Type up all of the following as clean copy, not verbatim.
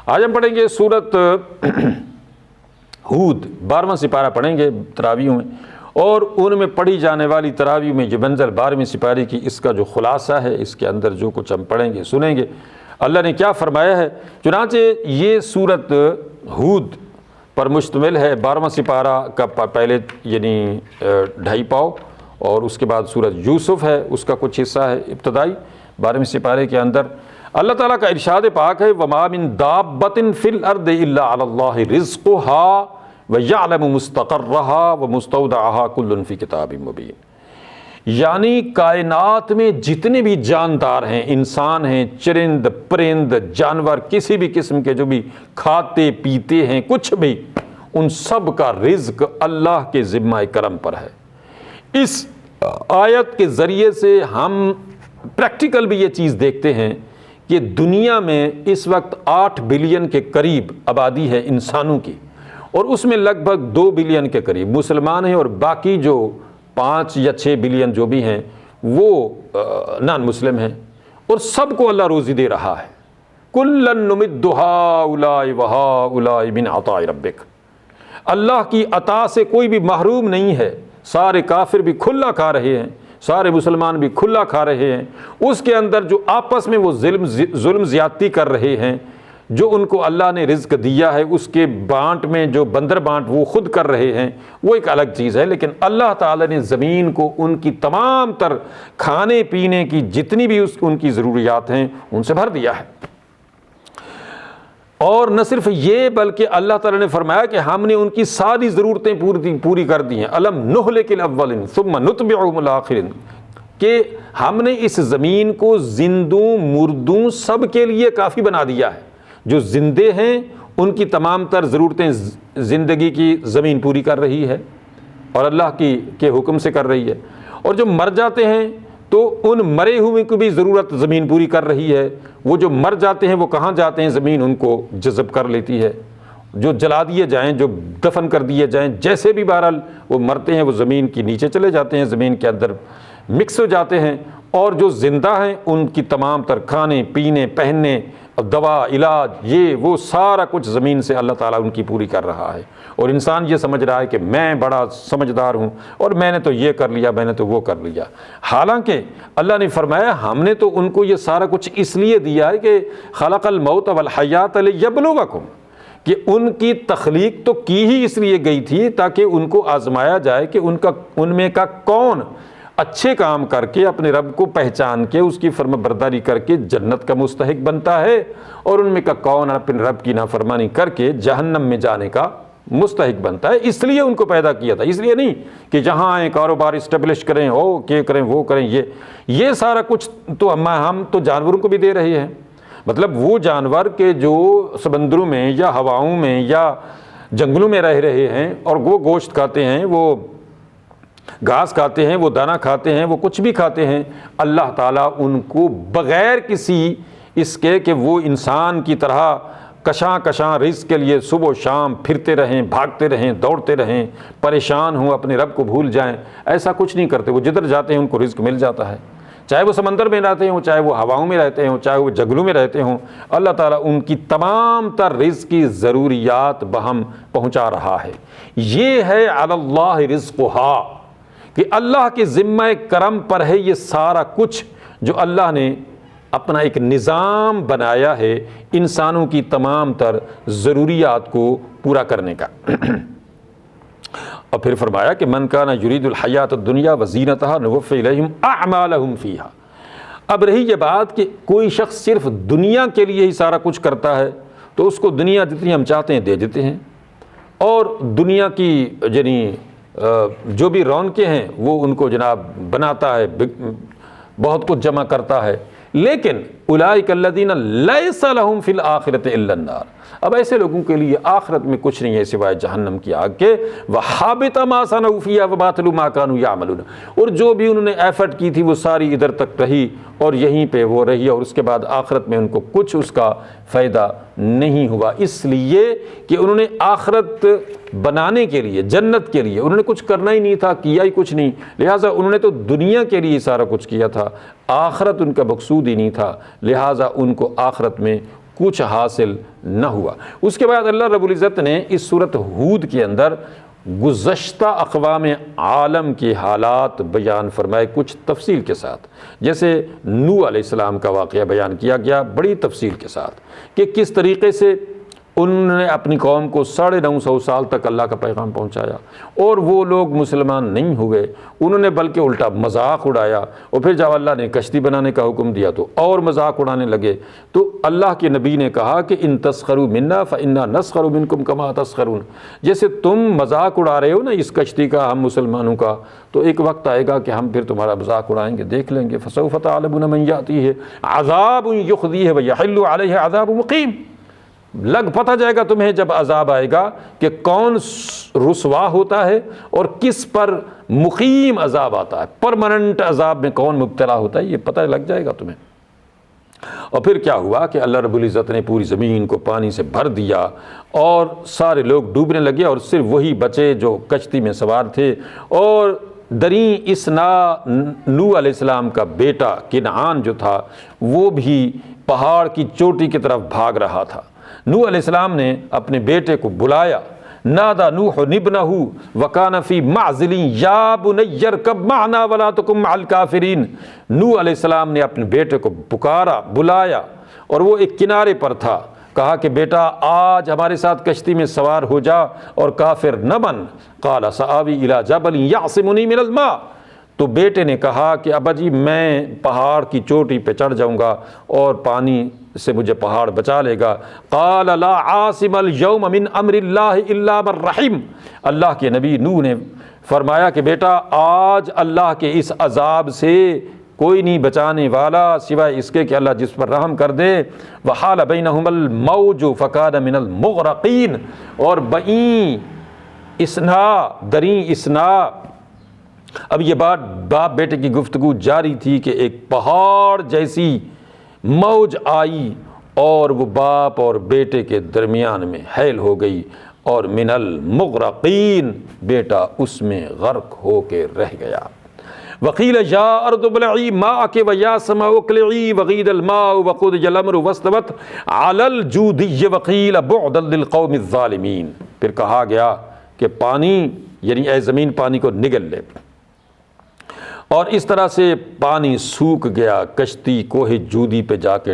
آج ہم پڑھیں گے سورت ہود، 12واں سپارہ پڑھیں گے تراویحوں میں، اور ان میں پڑھی جانے والی تراویح میں جو منزل 12ویں سپارے کی، اس کا جو خلاصہ ہے، اس کے اندر جو کچھ ہم پڑھیں گے سنیں گے اللہ نے کیا فرمایا ہے۔ چنانچہ یہ سورت ہود پر مشتمل ہے، 12واں سپارہ کا پہلے یعنی 2.5 پاؤ، اور اس کے بعد سورت یوسف ہے، اس کا کچھ حصہ ہے ابتدائی 12ویں سپارے کے اندر۔ اللہ تعالیٰ کا ارشاد پاک ہے وَمَا مِن دَابَّةٍ فِي الْأَرْضِ إِلَّا عَلَى اللَّهِ رِزْقُهَا وَيَعْلَمُ مُسْتَقَرَّهَا وَمُسْتَوْدَعَهَا كُلٌّ فِي كِتَابٍ مُبِينٍ، یعنی کائنات میں جتنے بھی جاندار ہیں، انسان ہیں، چرند پرند جانور، کسی بھی قسم کے جو بھی کھاتے پیتے ہیں، کچھ بھی، ان سب کا رزق اللہ کے ذمہ کرم پر ہے۔ اس آیت کے ذریعے سے ہم پریکٹیکل بھی یہ چیز دیکھتے ہیں کہ دنیا میں اس وقت 8 بلین کے قریب آبادی ہے انسانوں کی، اور اس میں لگ بھگ 2 بلین کے قریب مسلمان ہیں، اور باقی جو 5 یا 6 بلین جو بھی ہیں وہ نان مسلم ہیں، اور سب کو اللہ روزی دے رہا ہے۔ کُلًّا نُمِدُّ هَٰؤُلَاءِ وَهَٰؤُلَاءِ مِنْ عَطَاءِ رَبِّكَ، اللہ کی عطا سے کوئی بھی محروم نہیں ہے۔ سارے کافر بھی کھلا کھا رہے ہیں، سارے مسلمان بھی کھلا کھا رہے ہیں، اس کے اندر جو آپس میں وہ ظلم زیادتی کر رہے ہیں، جو ان کو اللہ نے رزق دیا ہے اس کے بانٹ میں جو بندر بانٹ وہ خود کر رہے ہیں، وہ ایک الگ چیز ہے، لیکن اللہ تعالیٰ نے زمین کو ان کی تمام تر کھانے پینے کی جتنی بھی ان کی ضروریات ہیں ان سے بھر دیا ہے۔ اور نہ صرف یہ بلکہ اللہ تعالیٰ نے فرمایا کہ ہم نے ان کی ساری ضرورتیں پوری کر دی ہیں۔ الم نہلک الاولین ثم نتبعہم الآخرین، کہ ہم نے اس زمین کو زندوں مردوں سب کے لیے کافی بنا دیا ہے۔ جو زندے ہیں ان کی تمام تر ضرورتیں زندگی کی زمین پوری کر رہی ہے اور اللہ کے حکم سے کر رہی ہے، اور جو مر جاتے ہیں تو ان مرے ہوئے کو بھی ضرورت زمین پوری کر رہی ہے۔ وہ جو مر جاتے ہیں وہ کہاں جاتے ہیں، زمین ان کو جذب کر لیتی ہے۔ جو جلا دیے جائیں، جو دفن کر دیے جائیں، جیسے بھی بہرحال وہ مرتے ہیں وہ زمین کے نیچے چلے جاتے ہیں، زمین کے اندر مکس ہو جاتے ہیں، اور جو زندہ ہیں ان کی تمام تر کھانے پینے پہننے دوا علاج یہ وہ سارا کچھ زمین سے اللہ تعالیٰ ان کی پوری کر رہا ہے۔ اور انسان یہ سمجھ رہا ہے کہ میں بڑا سمجھدار ہوں اور میں نے تو یہ کر لیا، میں نے تو وہ کر لیا، حالانکہ اللہ نے فرمایا ہم نے تو ان کو یہ سارا کچھ اس لیے دیا ہے کہ خلق الموت والحیات لیبلوکم، کہ ان کی تخلیق تو کی ہی اس لیے گئی تھی تاکہ ان کو آزمایا جائے کہ ان میں کا کون اچھے کام کر کے اپنے رب کو پہچان کے اس کی فرم برداری کر کے جنت کا مستحق بنتا ہے، اور ان میں کا کون اپنے رب کی نافرمانی کر کے جہنم میں جانے کا مستحق بنتا ہے۔ اس لیے ان کو پیدا کیا تھا، اس لیے نہیں کہ جہاں آئیں کاروبار اسٹیبلش کریں، کہ کریں وہ کریں، یہ سارا کچھ تو ہم تو جانوروں کو بھی دے رہے ہیں۔ مطلب وہ جانور کہ جو سمندروں میں یا ہواؤں میں یا جنگلوں میں رہ رہے ہیں اور وہ گوشت کھاتے ہیں، وہ گھاس کھاتے ہیں، وہ دانہ کھاتے ہیں، وہ کچھ بھی کھاتے ہیں، اللہ تعالیٰ ان کو بغیر کسی اس کے کہ وہ انسان کی طرح کشاں رزق کے لیے صبح و شام پھرتے رہیں، بھاگتے رہیں، دوڑتے رہیں، پریشان ہوں، اپنے رب کو بھول جائیں، ایسا کچھ نہیں کرتے۔ وہ جدھر جاتے ہیں ان کو رزق مل جاتا ہے، چاہے وہ سمندر میں رہتے ہوں، چاہے وہ ہواؤں میں رہتے ہوں، چاہے وہ جنگلوں میں رہتے ہوں، اللہ تعالیٰ ان کی تمام تر رزق کی ضروریات بہم پہنچا رہا ہے۔ یہ ہے علی اللہ رزقھا، کہ اللہ کے ذمہ کرم پر ہے یہ سارا کچھ جو اللہ نے اپنا ایک نظام بنایا ہے انسانوں کی تمام تر ضروریات کو پورا کرنے کا۔ اور پھر فرمایا کہ من کان یرید الحیات الدنیا وزینتہا نوفی الیہم اعمالہم فیہا۔ اب رہی یہ بات کہ کوئی شخص صرف دنیا کے لیے ہی سارا کچھ کرتا ہے تو اس کو دنیا جتنی ہم چاہتے ہیں دے دیتے ہیں، اور دنیا کی یعنی جو بھی رونقیں ہیں وہ ان کو جناب بناتا ہے، بہت کچھ جمع کرتا ہے، لیکن اولئک الذین لیس لہم فی الآخرۃ الا النار، اب ایسے لوگوں کے لیے آخرت میں کچھ نہیں ہے سوائے جہنم کی آگ کے، وحابط ما صنعوا فیہا وباطل ما کانوا یعملون، اور جو بھی انہوں نے ایفرٹ کی تھی وہ ساری ادھر تک رہی اور یہیں پہ وہ رہی، اور اس کے بعد آخرت میں ان کو کچھ اس کا فائدہ نہیں ہوا، اس لیے کہ انہوں نے آخرت بنانے کے لیے، جنت کے لیے انہوں نے کچھ کرنا ہی نہیں تھا، کیا ہی کچھ نہیں، لہٰذا انہوں نے تو دنیا کے لیے سارا کچھ کیا تھا، آخرت ان کا مقصود ہی نہیں تھا، لہٰذا ان کو آخرت میں کچھ حاصل نہ ہوا۔ اس کے بعد اللہ رب العزت نے اس سورۃ ہود کے اندر گزشتہ اقوام عالم کے حالات بیان فرمائے کچھ تفصیل کے ساتھ، جیسے نوح علیہ السلام کا واقعہ بیان کیا گیا بڑی تفصیل کے ساتھ کہ کس طریقے سے انہوں نے اپنی قوم کو 950 سال تک اللہ کا پیغام پہنچایا اور وہ لوگ مسلمان نہیں ہوئے، انہوں نے بلکہ الٹا مذاق اڑایا، اور پھر جب اللہ نے کشتی بنانے کا حکم دیا تو اور مذاق اڑانے لگے۔ تو اللہ کے نبی نے کہا کہ ان تسخروا منا فانا نسخر منکم کما تسخرون، جیسے تم مذاق اڑا رہے ہو نا اس کشتی کا، ہم مسلمانوں کا، تو ایک وقت آئے گا کہ ہم پھر تمہارا مذاق اڑائیں گے، دیکھ لیں گے۔ فسوف تعلمون من یاتیہ عذاب یخزیہ ویحل علیہ عذاب مقیم، لگ پتہ جائے گا تمہیں جب عذاب آئے گا کہ کون رسوا ہوتا ہے اور کس پر مقیم عذاب آتا ہے، پرماننٹ عذاب میں کون مبتلا ہوتا ہے، یہ پتہ لگ جائے گا تمہیں۔ اور پھر کیا ہوا کہ اللہ رب العزت نے پوری زمین کو پانی سے بھر دیا اور سارے لوگ ڈوبنے لگے اور صرف وہی بچے جو کشتی میں سوار تھے، اور دریں اسنا نوح علیہ السلام کا بیٹا کنعان جو تھا وہ بھی پہاڑ کی چوٹی کی طرف بھاگ رہا تھا۔ نوح علیہ السلام نے اپنے بیٹے کو بلایا، نادا نوح ابنہ وکان فی معزل یا بنی ارکب معنا ولا تکن مع الکافرین، نوح علیہ السلام نے اپنے بیٹے کو پکارا، بلایا، اور وہ ایک کنارے پر تھا، کہا کہ بیٹا آج ہمارے ساتھ کشتی میں سوار ہو جا اور کافر نہ بن۔ قال سآوی الی جبل یعصمنی من الماء، تو بیٹے نے کہا کہ ابا جی میں پہاڑ کی چوٹی پہ چڑھ جاؤں گا اور پانی سے مجھے پہاڑ بچا لے گا۔ قال لا عاصم اليوم من امر اللہ الا من رحم، اللہ کے نبی نوح نے فرمایا کہ بیٹا آج اللہ کے اس عذاب سے کوئی نہیں بچانے والا سوائے اس کے کہ اللہ جس پر رحم کر دے۔ وحال بینہم الموج فکان من المغرقین، اور بئیں اسنا دریں اسنا، اب یہ بات باپ بیٹے کی گفتگو جاری تھی کہ ایک پہاڑ جیسی موج آئی اور وہ باپ اور بیٹے کے درمیان میں حائل ہو گئی، اور من المغرقین، بیٹا اس میں غرق ہو کے رہ گیا۔ وقیل یا ارض ابلعی ماءک ویا سماء اقلعی وغید الماء وقضی الامر واستوت علی الجودی وقیل بعدا للقوم الظالمین، پھر کہا گیا کہ پانی یعنی اے زمین پانی کو نگل لے، اور اس طرح سے پانی سوکھ گیا، کشتی کوہ جودی پہ جا کے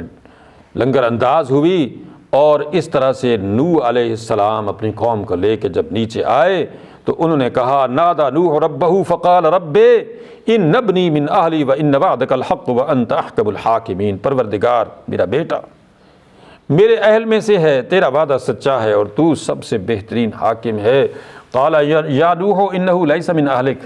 لنگر انداز ہوئی، اور اس طرح سے نوح علیہ السلام اپنی قوم کو لے کے جب نیچے آئے تو انہوں نے کہا نادا نوح ربہ فقال رب ان ابنی من اہلی وان وعدک الحق وانت احکم الحاکمین، پروردگار میرا بیٹا میرے اہل میں سے ہے، تیرا وعدہ سچا ہے اور تو سب سے بہترین حاکم ہے۔ قال یا نوح انہ لیس من اہلک،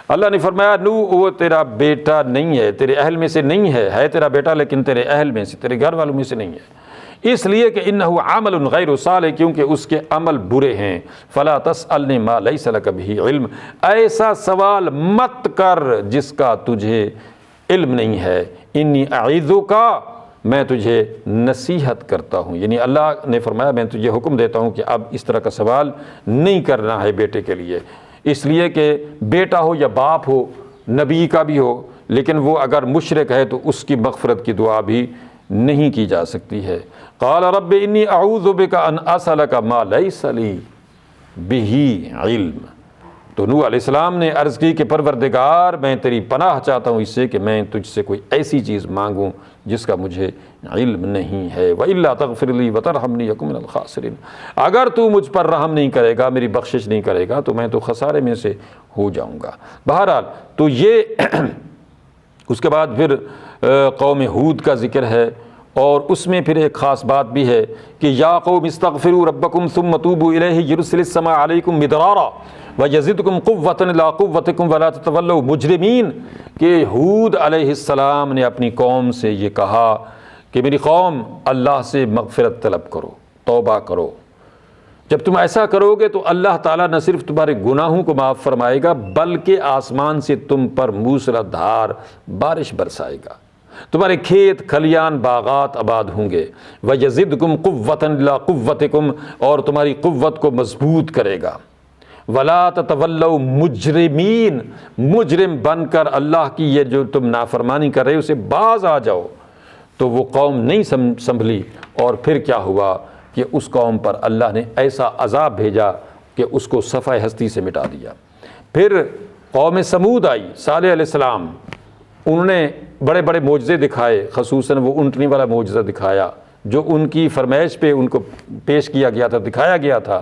اللہ نے فرمایا نوح وہ تیرا بیٹا نہیں ہے، تیرے اہل میں سے نہیں ہے، ہے تیرا بیٹا لیکن تیرے اہل میں سے، تیرے گھر والوں میں سے نہیں ہے، اس لیے کہ انہ عمل غیر صالح، کیونکہ اس کے عمل برے ہیں۔ فلا تسألنی ما لیس لک بہ علم، ایسا سوال مت کر جس کا تجھے علم نہیں ہے۔ انی اعظک، میں تجھے نصیحت کرتا ہوں، یعنی اللہ نے فرمایا میں تجھے حکم دیتا ہوں کہ اب اس طرح کا سوال نہیں کرنا ہے بیٹے کے لیے، اس لیے کہ بیٹا ہو یا باپ ہو، نبی کا بھی ہو، لیکن وہ اگر مشرک ہے تو اس کی مغفرت کی دعا بھی نہیں کی جا سکتی ہے۔ قال رب انی اعوذ بک ان اسألک ما لیس لی بہ علم، تو نوح علیہ السلام نے عرض کی کہ پروردگار میں تیری پناہ چاہتا ہوں اس سے کہ میں تجھ سے کوئی ایسی چیز مانگوں جس کا مجھے علم نہیں ہے۔ وَإِلَّا تَغْفِرْ لِي وَتَرْحَمْنِي أَكُن مِّنَ الْخَاسِرِينَ، اگر تو مجھ پر رحم نہیں کرے گا، میری بخشش نہیں کرے گا تو میں تو خسارے میں سے ہو جاؤں گا۔ بہرحال تو یہ اس کے بعد پھر قوم ہود کا ذکر ہے، اور اس میں پھر ایک خاص بات بھی ہے کہ یا قوم استغفروا ربکم ثم توبوا الیہ یرسل السماء علیکم مدرارا ویزدکم قوۃ الی قوتکم ولا تتولوا مجرمین، کہ ہود علیہ السلام نے اپنی قوم سے یہ کہا کہ میری قوم اللہ سے مغفرت طلب کرو، توبہ کرو، جب تم ایسا کرو گے تو اللہ تعالیٰ نہ صرف تمہارے گناہوں کو معاف فرمائے گا بلکہ آسمان سے تم پر موسلادھار بارش برسائے گا، تمہارے کھیت کھلیان باغات آباد ہوں گے، وَيَزِدْكُمْ قُوَّةً إِلَىٰ قُوَّتِكُمْ، اور تمہاری قوت کو مضبوط کرے گا۔ وَلَا تَتَوَلَّوْا مُجْرِمِينَ، مجرم بن کر اللہ کی یہ جو تم نافرمانی کر رہے ہو اسے باز آ جاؤ، تو وہ قوم نہیں سنبھلی، اور پھر کیا ہوا کہ اس قوم پر اللہ نے ایسا عذاب بھیجا کہ اس کو صفحہ ہستی سے مٹا دیا۔ پھر قوم سمود آئی، صالح علیہ السلام، انہوں نے بڑے بڑے معجزے دکھائے، خصوصاً وہ اونٹنی والا معجزہ دکھایا جو ان کی فرمائش پہ ان کو پیش کیا گیا تھا، دکھایا گیا تھا،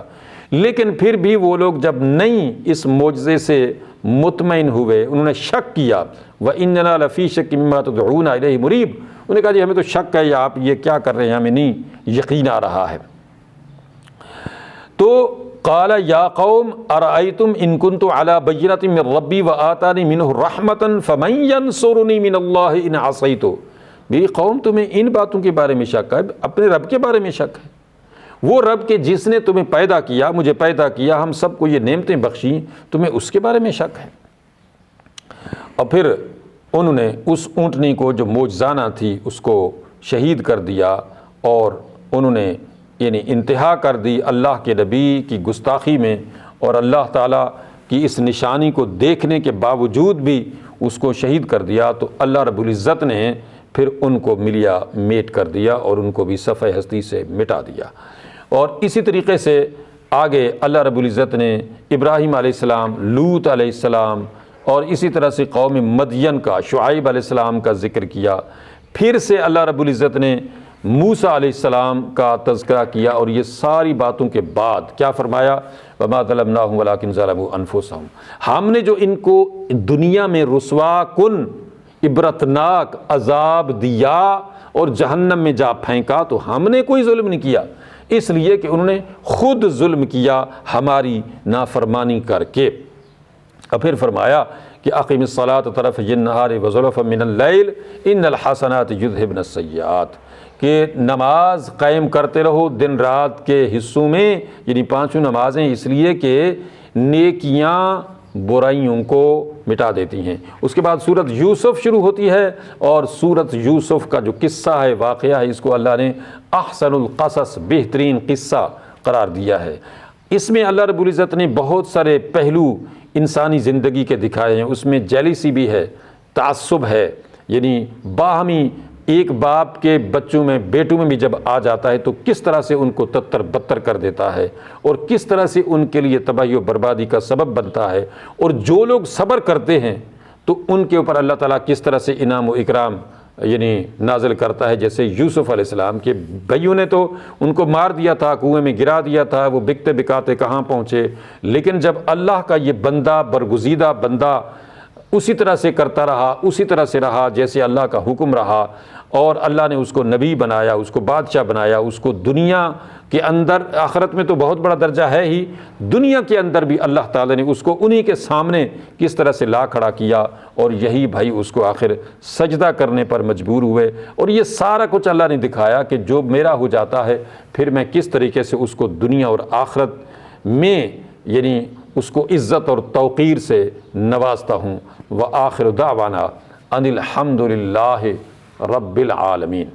لیکن پھر بھی وہ لوگ جب نہیں اس معجزے سے مطمئن ہوئے، انہوں نے شک کیا، وَإِنَّنَا لَفِي شَكٍّ مِّمَّا تَدْعُونَ إِلَيْهِ مُرِيبٍ، انہوں نے کہا جی ہمیں تو شک ہے، یا آپ یہ کیا کر رہے ہیں، ہمیں نہیں یقین آ رہا ہے۔ تو قال یا قوم ارأیتم ان کنت علی بینۃ من ربی وآتانی منہ رحمۃ فمن ینصرنی من اللہ ان عصیت۔ میری قوم تمہیں ان باتوں کے بارے میں شک ہے، اپنے رب کے بارے میں شک ہے، وہ رب کے جس نے تمہیں پیدا کیا، مجھے پیدا کیا، ہم سب کو یہ نعمتیں بخشیں، تمہیں اس کے بارے میں شک ہے؟ اور پھر انہوں نے اس اونٹنی کو جو معجزانہ تھی اس کو شہید کر دیا، اور انہوں نے یعنی انتہا کر دی اللہ کے نبی کی گستاخی میں، اور اللہ تعالیٰ کی اس نشانی کو دیکھنے کے باوجود بھی اس کو شہید کر دیا، تو اللہ رب العزت نے پھر ان کو ملیا میٹ کر دیا اور ان کو بھی صفحہ ہستی سے مٹا دیا۔ اور اسی طریقے سے آگے اللہ رب العزت نے ابراہیم علیہ السلام، لوط علیہ السلام، اور اسی طرح سے قوم مدین کا، شعیب علیہ السلام کا ذکر کیا۔ پھر سے اللہ رب العزت نے موسیٰ علیہ السلام کا تذکرہ کیا، اور یہ ساری باتوں کے بعد کیا فرمایا؟ وَمَا ظَلَمْنَاهُمْ وَلَٰكِنْ ظَلَمُوا أَنفُسَهُمْ، ہم نے جو ان کو دنیا میں رسوا کن عبرتناک عذاب دیا اور جہنم میں جا پھینکا، تو ہم نے کوئی ظلم نہیں کیا، اس لیے کہ انہوں نے خود ظلم کیا ہماری نافرمانی کر کے۔ اور پھر فرمایا کہ اقیم الصلاۃ طرفی النہار وزلفا من اللیل ان الحسنات یذہبن السیئات، کہ نماز قائم کرتے رہو دن رات کے حصوں میں، یعنی پانچوں نمازیں، اس لیے کہ نیکیاں برائیوں کو مٹا دیتی ہیں۔ اس کے بعد سورت یوسف شروع ہوتی ہے، اور سورت یوسف کا جو قصہ ہے، واقعہ ہے، اس کو اللہ نے احسن القصص، بہترین قصہ قرار دیا ہے۔ اس میں اللہ رب العزت نے بہت سارے پہلو انسانی زندگی کے دکھائے ہیں، اس میں جیلیسی بھی ہے، تعصب ہے، یعنی باہمی ایک باپ کے بچوں میں، بیٹوں میں بھی جب آ جاتا ہے تو کس طرح سے ان کو تتر بتر کر دیتا ہے، اور کس طرح سے ان کے لیے تباہی و بربادی کا سبب بنتا ہے، اور جو لوگ صبر کرتے ہیں تو ان کے اوپر اللہ تعالیٰ کس طرح سے انعام و اکرام یعنی نازل کرتا ہے۔ جیسے یوسف علیہ السلام کے بھائیوں نے تو ان کو مار دیا تھا، کنویں میں گرا دیا تھا، وہ بکتے بکاتے کہاں پہنچے، لیکن جب اللہ کا یہ بندہ، برگزیدہ بندہ، اسی طرح سے کرتا رہا، اسی طرح سے رہا جیسے اللہ کا حکم رہا، اور اللہ نے اس کو نبی بنایا، اس کو بادشاہ بنایا، اس کو دنیا کے اندر، آخرت میں تو بہت بڑا درجہ ہے ہی، دنیا کے اندر بھی اللہ تعالیٰ نے اس کو انہی کے سامنے کس طرح سے لا کھڑا کیا، اور یہی بھائی اس کو آخر سجدہ کرنے پر مجبور ہوئے، اور یہ سارا کچھ اللہ نے دکھایا کہ جو میرا ہو جاتا ہے پھر میں کس طریقے سے اس کو دنیا اور آخرت میں یعنی اس کو عزت اور توقیر سے نوازتا ہوں۔ وآخر دعوانا ان الحمد للہ رب العالمین۔